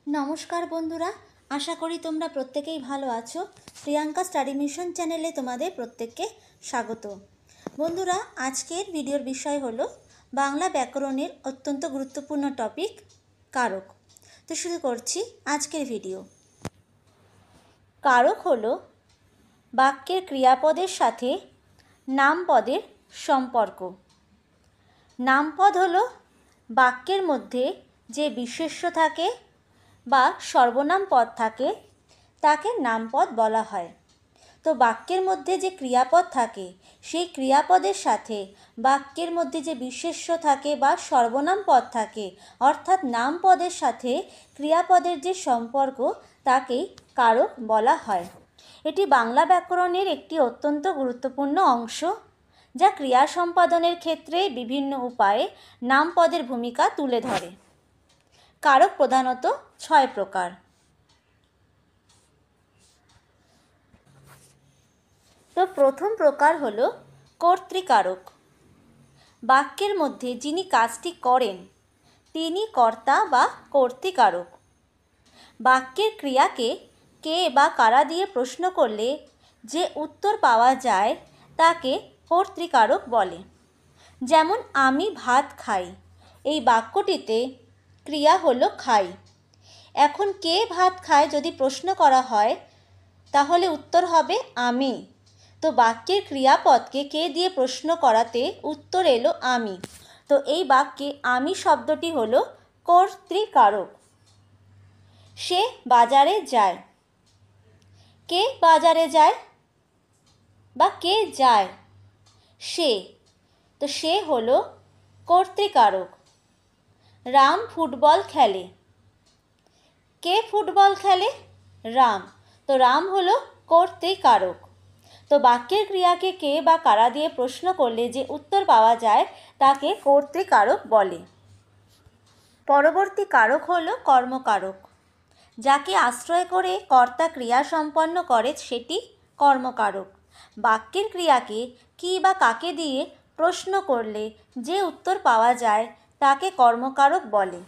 নমস্কার বন্ধুরা, আশা করি তোমরা প্রত্যেকেই ভালো আছো। প্রিয়াঙ্কা স্টাডি মিশন চ্যানেলে তোমাদের প্রত্যেককে স্বাগত। বন্ধুরা, আজকের ভিডিওর বিষয় হলো বাংলা ব্যাকরণের অত্যন্ত গুরুত্বপূর্ণ টপিক কারক। তো শুরু করছি আজকের ভিডিও। কারক হলো বাক্যের ক্রিয়াপদের সাথে নামপদের সম্পর্ক। নামপদ হলো বাক্যের মধ্যে যে বিশেষ্য থাকে বা সর্বনাম পদ থাকে তাকে নামপদ বলা হয়। তো বাক্যের মধ্যে যে ক্রিয়াপদ থাকে সেই ক্রিয়াপদের সাথে বাক্যের মধ্যে যে বিশেষ্য থাকে বা সর্বনাম পদ থাকে অর্থাৎ নামপদের সাথে ক্রিয়াপদের যে সম্পর্ক তাকেই কারক বলা হয়। এটি বাংলা ব্যাকরণের একটি অত্যন্ত গুরুত্বপূর্ণ অংশ, যা ক্রিয়া সম্পাদনের ক্ষেত্রে বিভিন্ন উপায়ে নামপদের ভূমিকা তুলে ধরে। কারক প্রধানত 6 প্রকার। তো প্রথম প্রকার হলো কর্তৃকারক। বাক্যের মধ্যে যিনি কাজটি করেন তিনি কর্তা বা কর্তৃকারক। বাক্যের ক্রিয়াকে কে বা কারা দিয়ে প্রশ্ন করলে যে উত্তর পাওয়া যায় তাকে কর্তৃকারক বলে। যেমন আমি ভাত খাই, এই বাক্যটিতে ক্রিয়া হলো খাই। এখন কে ভাত খায় যদি প্রশ্ন করা হয় তাহলে উত্তর হবে আমি। তো বাক্যের ক্রিয়াপদকে কে দিয়ে প্রশ্ন করাতে উত্তর এলো আমি। তো এই বাক্যে আমি শব্দটি হলো কর্তৃকারক। সে বাজারে যায়, কে বাজারে যায় বা কে যায়? সে। তো সে হলো কর্তৃকারক। রাম ফুটবল খেলে, কে ফুটবল খেলে? রাম। তো রাম হলো কর্তৃকারক। তো বাক্যের ক্রিয়াকে কে বা কারা দিয়ে প্রশ্ন করলে যে উত্তর পাওয়া যায় তাকে কর্তৃকারক বলে। পরবর্তী কারক হলো কর্মকারক। যাকে আশ্রয় করে কর্তা ক্রিয়া সম্পন্ন করে সেটি কর্মকারক। বাক্যের ক্রিয়াকে কি বা কাকে দিয়ে প্রশ্ন করলে যে উত্তর পাওয়া যায় তাকে কর্মকারক বলে।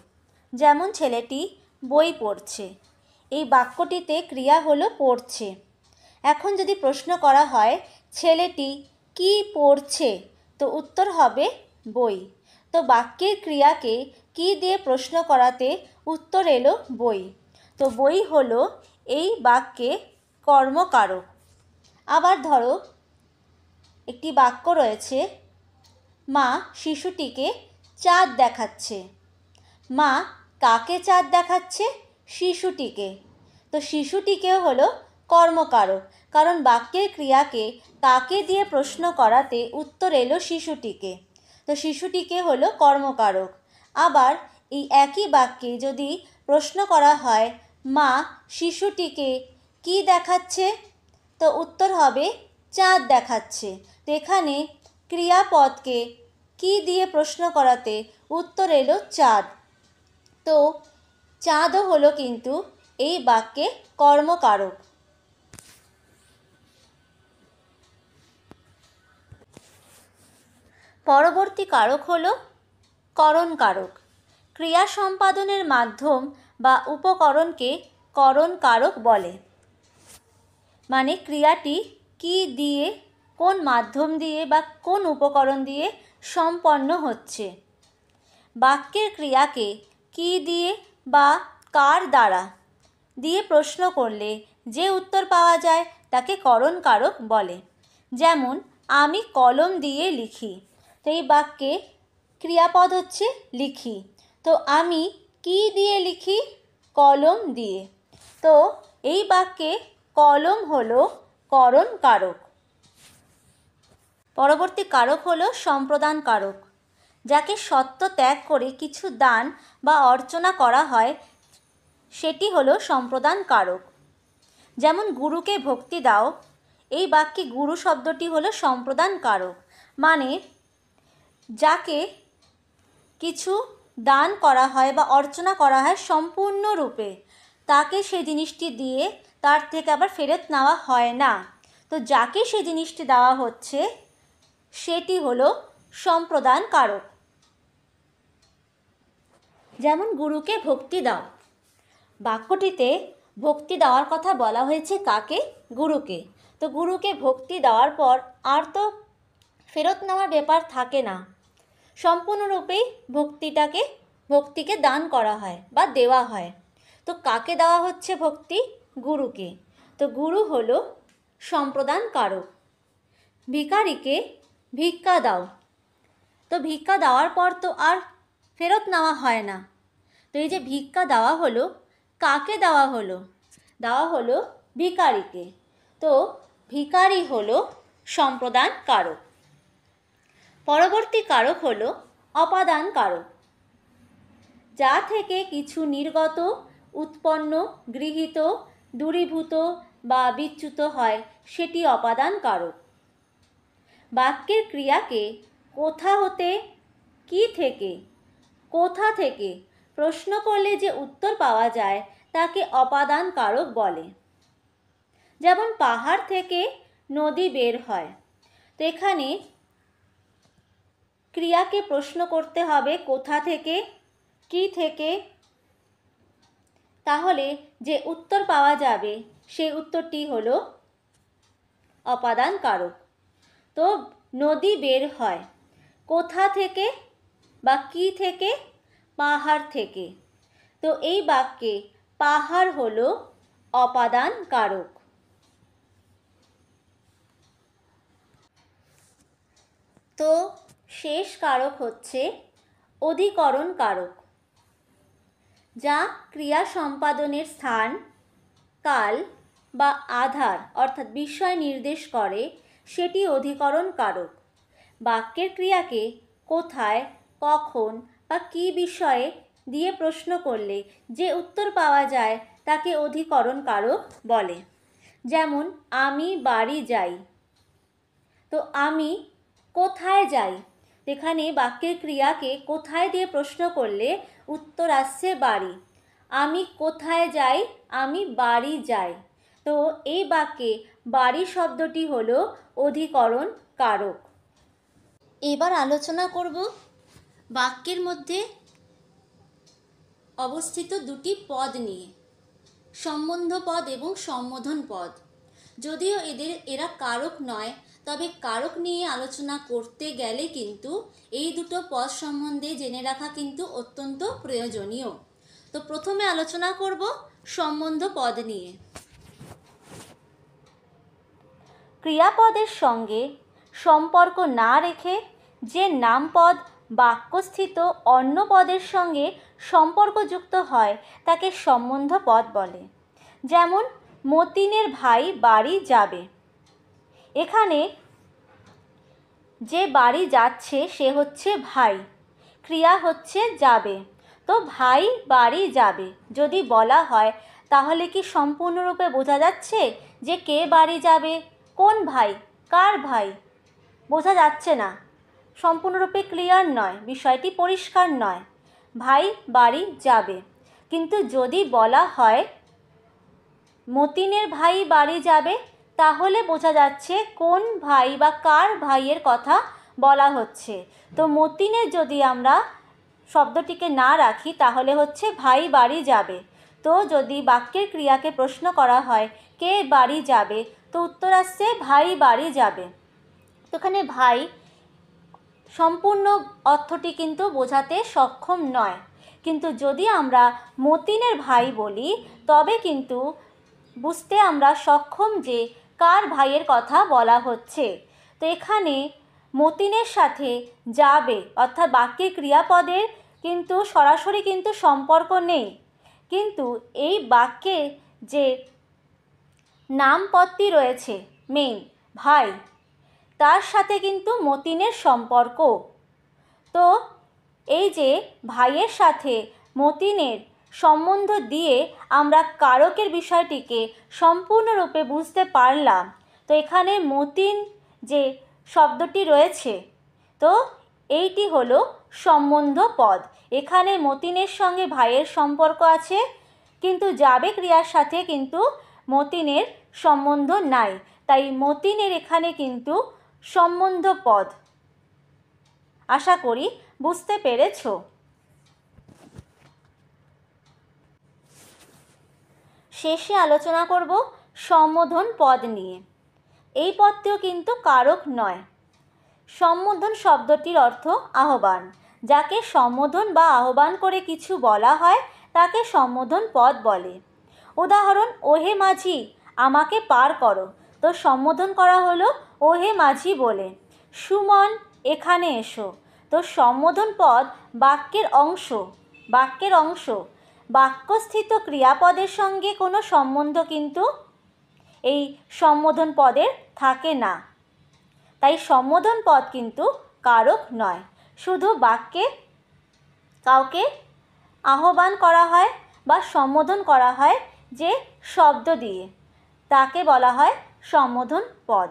যেমন ছেলেটি বই পড়ছে, এই বাক্যটিতে ক্রিয়া হলো পড়ছে। এখন যদি প্রশ্ন করা হয় ছেলেটি কি পড়ছে, তো উত্তর হবে বই। তো বাক্যের ক্রিয়াকে কি দিয়ে প্রশ্ন করাতে উত্তর এলো বই। তো বই হলো এই বাক্যে কর্মকারক। আবার ধরো একটি বাক্য রয়েছে, মা শিশুটিকে চাঁদ দেখাচ্ছে। মা কাকে চাঁদ দেখাচ্ছে? শিশুটিকে। তো শিশুটিকেও হলো কর্মকারক, কারণ বাক্যের ক্রিয়াকে কাকে দিয়ে প্রশ্ন করাতে উত্তর এলো শিশুটিকে। তো শিশুটিকে হলো কর্মকারক। আবার এই একই বাক্যে যদি প্রশ্ন করা হয় মা শিশুটিকে কি দেখাচ্ছে, তো উত্তর হবে চাঁদ দেখাচ্ছে। তো এখানে ক্রিয়াপদকে কি দিয়ে প্রশ্ন করাতে উত্তর এলো চাঁদ। তো চাঁদও হলো কিন্তু এই বাক্যে কর্মকারক। পরবর্তী কারক হলো করণকারক। ক্রিয়া সম্পাদনের মাধ্যম বা উপকরণকে করণকারক বলে। মানে ক্রিয়াটি কি দিয়ে, কোন মাধ্যম দিয়ে বা কোন উপকরণ দিয়ে সম্পন্ন হচ্ছে। বাক্যের ক্রিয়াকে কি দিয়ে বা কার দ্বারা দিয়ে প্রশ্ন করলে যে উত্তর পাওয়া যায় তাকে করণকারক বলে। যেমন আমি কলম দিয়ে লিখি, তো এই বাক্যে ক্রিয়াপদ হচ্ছে লিখি। তো আমি কি দিয়ে লিখি? কলম দিয়ে। তো এই বাক্যে কলম হলো করণকারক। পরবর্তী কারক হলো সম্প্রদান কারক। যাকে সত্য ত্যাগ করে কিছু দান বা অর্চনা করা হয় সেটি হলো সম্প্রদান কারক। যেমন গুরুকে ভক্তি দাও, এই বাক্যে গুরু শব্দটি হলো সম্প্রদান কারক। মানে যাকে কিছু দান করা হয় বা অর্চনা করা হয় সম্পূর্ণরূপে, তাকে সেই জিনিসটি দিয়ে তার থেকে আবার ফেরত নেওয়া হয় না। তো যাকে সেই জিনিসটি দেওয়া হচ্ছে সেটি হলো সম্প্রদান কারক। যেমন গুরুকে ভক্তি দাও, বাক্যটিতে ভক্তি দেওয়ার কথা বলা হয়েছে কাকে? গুরুকে। তো গুরুকে ভক্তি দেওয়ার পর আর তো ফেরত নেওয়ার ব্যাপার থাকে না, সম্পূর্ণরূপেই ভক্তিকে দান করা হয় বা দেওয়া হয়। তো কাকে দেওয়া হচ্ছে ভক্তি? গুরুকে। তো গুরু হলো সম্প্রদান কারক। ভিখারিকে ভিক্ষা দাও, তো ভিক্ষা দেওয়ার পর তো আর ফেরত নেওয়া হয় না। তো এই যে ভিক্ষা দেওয়া হলো, কাকে দেওয়া হলো? দেওয়া হলো ভিখারিকে। তো ভিখারি হলো সম্প্রদান কারক। পরবর্তী কারক হলো অপাদান কারক। যা থেকে কিছু নির্গত, উৎপন্ন, গৃহীত, দূরীভূত বা বিচ্যুত হয় সেটি অপাদান কারক। বাক্যের ক্রিয়াকে কোথা হতে, কি থেকে, কোথা থেকে প্রশ্ন করলে যে উত্তর পাওয়া যায় তাকে অপাদান কারক বলে। যেমন পাহাড় থেকে নদী বের হয়। তো এখানে ক্রিয়াকে প্রশ্ন করতে হবে কোথা থেকে, কি থেকে, তাহলে যে উত্তর পাওয়া যাবে সেই উত্তরটি হলো অপাদান কারক। তো নদী বের হয় কোথা থেকে বা কি থেকে? পাহাড় থেকে। তো এই বাক্যে পাহাড় হলো অপাদান কারক। তো শেষ কারক হচ্ছে অধিকরণ কারক। যা ক্রিয়া সম্পাদনের স্থান, কাল বা আধার অর্থাৎ বিষয় নির্দেশ করে সেটি অধিকরণ কারক। বাক্যের ক্রিয়াকে কোথায়, কখন বা কী বিষয়ে দিয়ে প্রশ্ন করলে যে উত্তর পাওয়া যায় তাকে অধিকরণ কারক বলে। যেমন আমি বাড়ি যাই। তো আমি কোথায় যাই? এখানে বাক্যের ক্রিয়াকে কোথায় দিয়ে প্রশ্ন করলে উত্তর আসছে বাড়ি। আমি কোথায় যাই? আমি বাড়ি যাই। তো এই বাক্যে বাড়ি শব্দটি হলো অধিকরণ কারক। এবার আলোচনা করব বাক্যের মধ্যে অবস্থিত দুটি পদ নিয়ে, সম্বন্ধ পদ এবং সম্বোধন পদ। যদিও এরা কারক নয়, তবে কারক নিয়ে আলোচনা করতে গেলে কিন্তু এই দুটো পদ সম্বন্ধে জেনে রাখা কিন্তু অত্যন্ত প্রয়োজনীয়। তো প্রথমে আলোচনা করব সম্বন্ধ পদ নিয়ে। ক্রিয়াপদের সঙ্গে সম্পর্ক না রেখে যে নামপদ বাক্যস্থিত অন্য পদের সঙ্গে সম্পর্কযুক্ত হয় তাকে সম্বন্ধ পদ বলে। যেমন মতিনের ভাই বাড়ি যাবে। এখানে যে বাড়ি যাচ্ছে সে হচ্ছে ভাই, ক্রিয়া হচ্ছে যাবে। তো ভাই বাড়ি যাবে যদি বলা হয় তাহলে কি সম্পূর্ণরূপে বোঝা যাচ্ছে যে কে বাড়ি যাবে, কোন ভাই, কার ভাই? বোঝা যাচ্ছে না, সম্পূর্ণরূপে ক্লিয়ার নয়, বিষয়টি পরিষ্কার নয়। ভাই বাড়ি যাবে। কিন্তু যদি বলা হয় মতিনের ভাই বাড়ি যাবে, তাহলে বোঝা যাচ্ছে কোন ভাই বা কার ভাইয়ের কথা বলা হচ্ছে। তো মতিনের যদি আমরা শব্দটিকে না রাখি তাহলে হচ্ছে ভাই বাড়ি যাবে। তো যদি বাক্যের ক্রিয়াকে প্রশ্ন করা হয় কে বাড়ি যাবে, তো উত্তর আসছে ভাই বাড়ি যাবে। তো এখানে ভাই সম্পূর্ণ অর্থটি কিন্তু বোঝাতে সক্ষম নয়, কিন্তু যদি আমরা মতিনের ভাই বলি তবে কিন্তু বুঝতে আমরা সক্ষম যে কার ভাইয়ের কথা বলা হচ্ছে। তো এখানে মতিনের সাথে যাবে অর্থাৎ বাক্যের ক্রিয়াপদের কিন্তু সরাসরি কিন্তু সম্পর্ক নেই, কিন্তু এই বাক্যে যে নামপদটি রয়েছে মেইন ভাই, তার সাথে কিন্তু মতিনের সম্পর্ক। তো এই যে ভাইয়ের সাথে মতিনের সম্বন্ধ দিয়ে আমরা কারকের বিষয়টিকে সম্পূর্ণরূপে বুঝতে পারলাম। তো এখানে মতিন যে শব্দটি রয়েছে, তো এইটি হলো সম্বন্ধ পদ। এখানে মতিনের সঙ্গে ভাইয়ের সম্পর্ক আছে, কিন্তু যাবে ক্রিয়ার সাথে কিন্তু মতিনের সম্বন্ধ নাই, তাই মতিনের এখানে কিন্তু সম্বন্ধ পদ। আশা করি বুঝতে পেরেছো। শেষে আলোচনা করব সম্বোধন পদ নিয়ে। এই পদটিও কিন্তু কারক নয়। সম্বোধন শব্দটির অর্থ আহ্বান। যাকে সম্বোধন বা আহ্বান করে কিছু বলা হয় তাকে সম্বোধন পদ বলে। উদাহরণ, ওহে মাঝি আমাকে পার করো, তো সম্বোধন করা হলো ওহে মাঝি বলে। সুমন এখানে এসো, তো সম্বোধন পদ বাক্যের অংশ। বাক্যস্থিত ক্রিয়াপদের সঙ্গে কোনো সম্বন্ধ কিন্তু এই সম্বোধন পদের থাকে না। তাই সম্বোধন পদ কিন্তু কারক নয়। শুধু বাক্যে কাউকে আহ্বান করা হয় বা সম্বোধন করা হয় যে শব্দ দিয়ে, তাকে বলা হয় সম্বোধন পদ।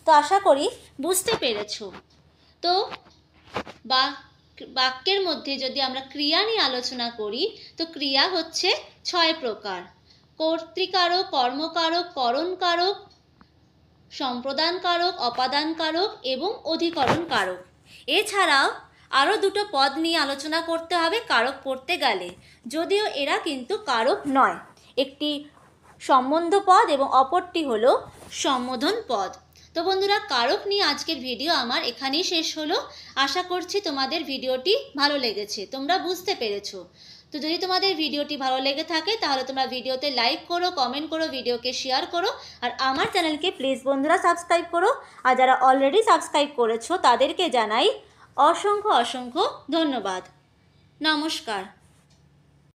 তো আশা করি বুঝতে পেরেছো। তো বাক্যের মধ্যে যদি আমরা ক্রিয়া নিয়ে আলোচনা করি, তো ক্রিয়া হচ্ছে 6 প্রকার: কর্তৃকারক, কর্মকারক, করণকারক, সম্প্রদানকারক, অপাদানকারক এবং অধিকরণকারক। এছাড়াও আরও দুটো পদ নিয়ে আলোচনা করতে হবে কারক পড়তে গেলে, যদিও এরা কিন্তু কারক নয়। একটি সম্বন্ধ পদ এবং অপরটি হলো সম্বোধন পদ। তো বন্ধুরা, কারক নিয়ে আজকের ভিডিও আমার এখানেই শেষ হলো। আশা করছি তোমাদের ভিডিওটি ভালো লেগেছে, তোমরা বুঝতে পেরেছো। তো যদি তোমাদের ভিডিওটি ভালো লেগে থাকে তাহলে তোমরা ভিডিওতে লাইক করো, কমেন্ট করো, ভিডিওকে শেয়ার করো, আর আমার চ্যানেলকে প্লিজ বন্ধুরা সাবস্ক্রাইব করো। আর যারা অলরেডি সাবস্ক্রাইব করেছো তাদেরকে জানাই অসংখ্য অসংখ্য ধন্যবাদ। নমস্কার।